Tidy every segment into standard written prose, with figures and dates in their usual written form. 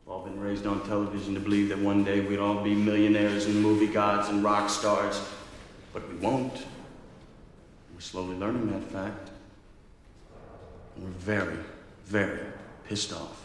We've all been raised on television to believe that one day we'd all be millionaires and movie gods and rock stars, but we won't. We're slowly learning that fact. And we're very, very pissed off.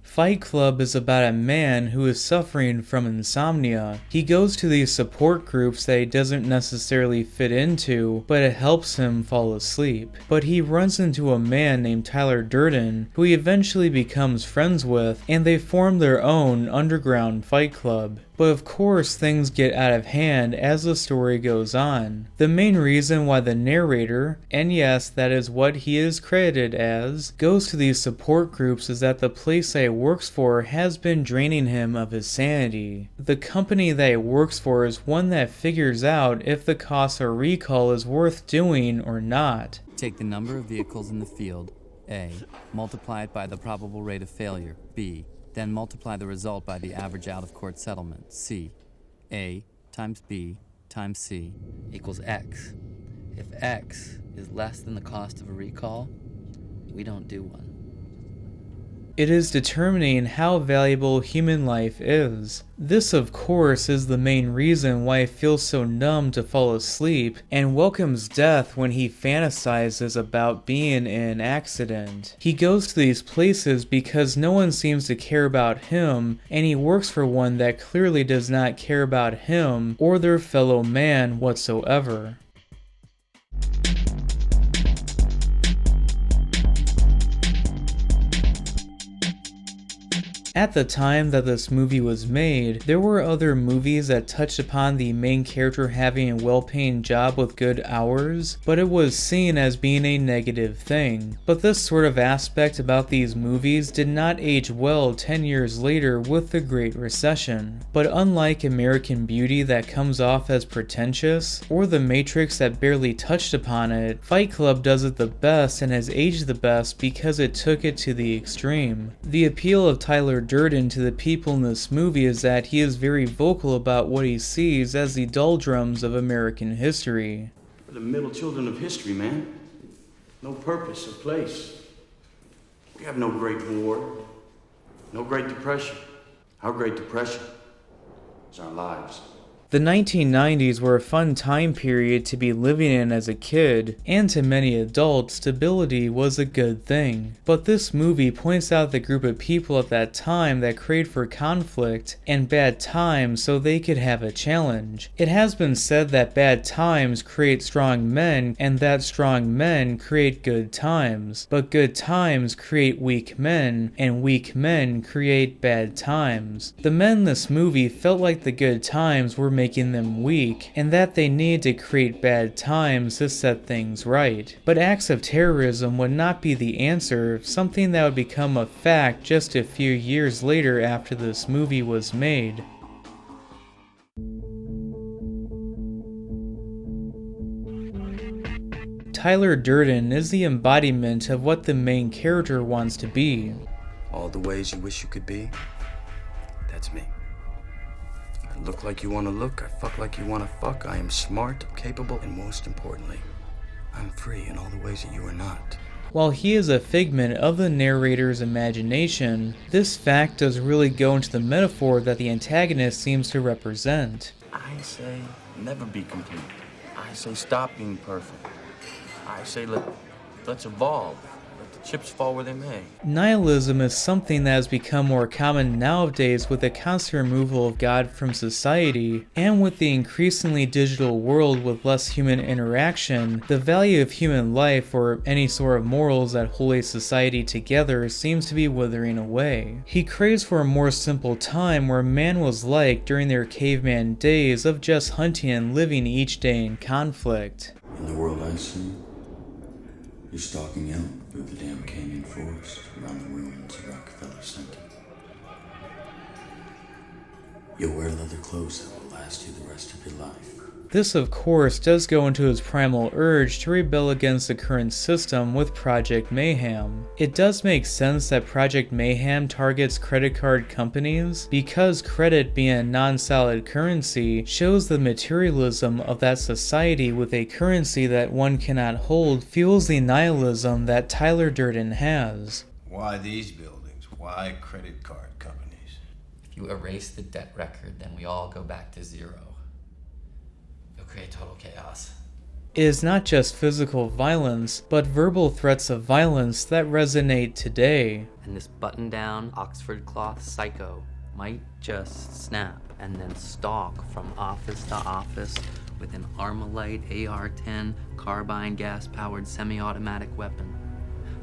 Fight Club is about a man who is suffering from insomnia. He goes to these support groups that he doesn't necessarily fit into, but it helps him fall asleep. But he runs into a man named Tyler Durden, who he eventually becomes friends with, and they form their own underground fight club. But of course things get out of hand as the story goes on. The main reason why the narrator, and yes that is what he is credited as, goes to these support groups is that the place that he works for has been draining him of his sanity. The company that he works for is one that figures out if the cost of recall is worth doing or not. Take the number of vehicles in the field, A, multiply it by the probable rate of failure, B, then multiply the result by the average out-of-court settlement, C. A times B times C equals X. If X is less than the cost of a recall, we don't do one. It is determining how valuable human life is. This, of course, is the main reason why he feels so numb to fall asleep and welcomes death when he fantasizes about being in an accident. He goes to these places because no one seems to care about him, and he works for one that clearly does not care about him or their fellow man whatsoever. At the time that this movie was made, there were other movies that touched upon the main character having a well-paying job with good hours, but it was seen as being a negative thing. But this sort of aspect about these movies did not age well 10 years later with the Great Recession. But unlike American Beauty that comes off as pretentious, or The Matrix that barely touched upon it, Fight Club does it the best and has aged the best because it took it to the extreme. The appeal of Tyler Durden to the people in this movie is that he is very vocal about what he sees as the doldrums of American history. We're the middle children of history, man. No purpose or place. We have no Great War, no Great Depression. Our Great Depression is our lives. The 1990s were a fun time period to be living in as a kid, and to many adults, stability was a good thing. But this movie points out the group of people at that time that craved for conflict and bad times so they could have a challenge. It has been said that bad times create strong men, and that strong men create good times. But good times create weak men, and weak men create bad times. The men in this movie felt like the good times were making them weak, and that they need to create bad times to set things right. But acts of terrorism would not be the answer, something that would become a fact just a few years later after this movie was made. Tyler Durden is the embodiment of what the main character wants to be. All the ways you wish you could be, that's me. I look like you want to look, I fuck like you want to fuck, I am smart, capable, and most importantly, I'm free in all the ways that you are not. While he is a figment of the narrator's imagination, this fact does really go into the metaphor that the antagonist seems to represent. I say never be complete. I say stop being perfect. I say let's evolve. Let the chips fall where they may. Nihilism is something that has become more common nowadays with the constant removal of God from society, and with the increasingly digital world with less human interaction, the value of human life or any sort of morals that hold a society together seems to be withering away. He craves for a more simple time where man was like during their caveman days of just hunting and living each day in conflict. In the world I see, you're stalking out through the damn canyon forest around the ruins of Rockefeller Center. You'll wear leather clothes that will last you the rest of your life. This of course does go into his primal urge to rebel against the current system with Project Mayhem. It does make sense that Project Mayhem targets credit card companies because credit being a non-solid currency shows the materialism of that society, with a currency that one cannot hold fuels the nihilism that Tyler Durden has. Why these buildings? Why credit card companies? If you erase the debt record, then we all go back to zero. You'll create total chaos. It is not just physical violence, but verbal threats of violence that resonate today. And this button-down Oxford cloth psycho might just snap and then stalk from office to office with an Armalite AR-10 carbine gas-powered semi-automatic weapon,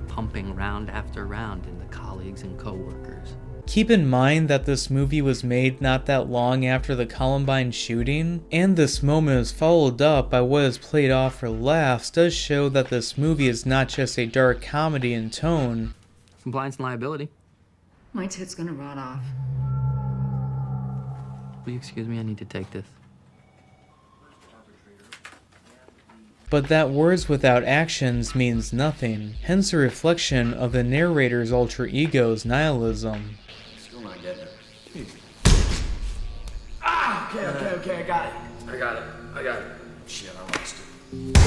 pumping round after round into colleagues and co-workers. Keep in mind that this movie was made not that long after the Columbine shooting, and this moment is followed up by what is played off for laughs does show that this movie is not just a dark comedy in tone. Compliance and liability. My tit's gonna rot off. Will you excuse me? I need to take this. But that words without actions means nothing, hence a reflection of the narrator's alter ego's nihilism. Still not getting it. Okay, I got it. I got it. Shit, I lost it.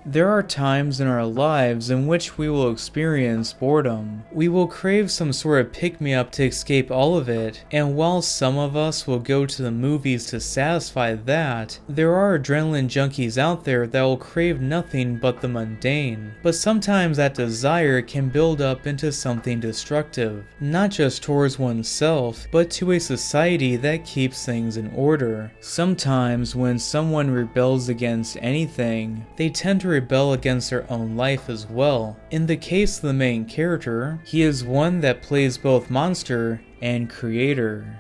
There are times in our lives in which we will experience boredom. We will crave some sort of pick-me-up to escape all of it, and while some of us will go to the movies to satisfy that, there are adrenaline junkies out there that will crave nothing but the mundane. But sometimes that desire can build up into something destructive, not just towards oneself, but to a society that keeps things in order. Sometimes when someone rebels against anything, they tend to rebel against their own life as well. In the case of the main character, he is one that plays both monster and creator.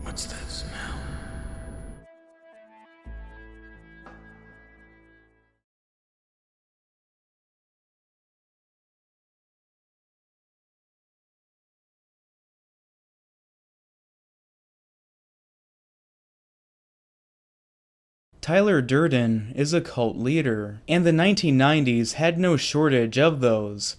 What's that smell? Tyler Durden is a cult leader, and the 1990s had no shortage of those.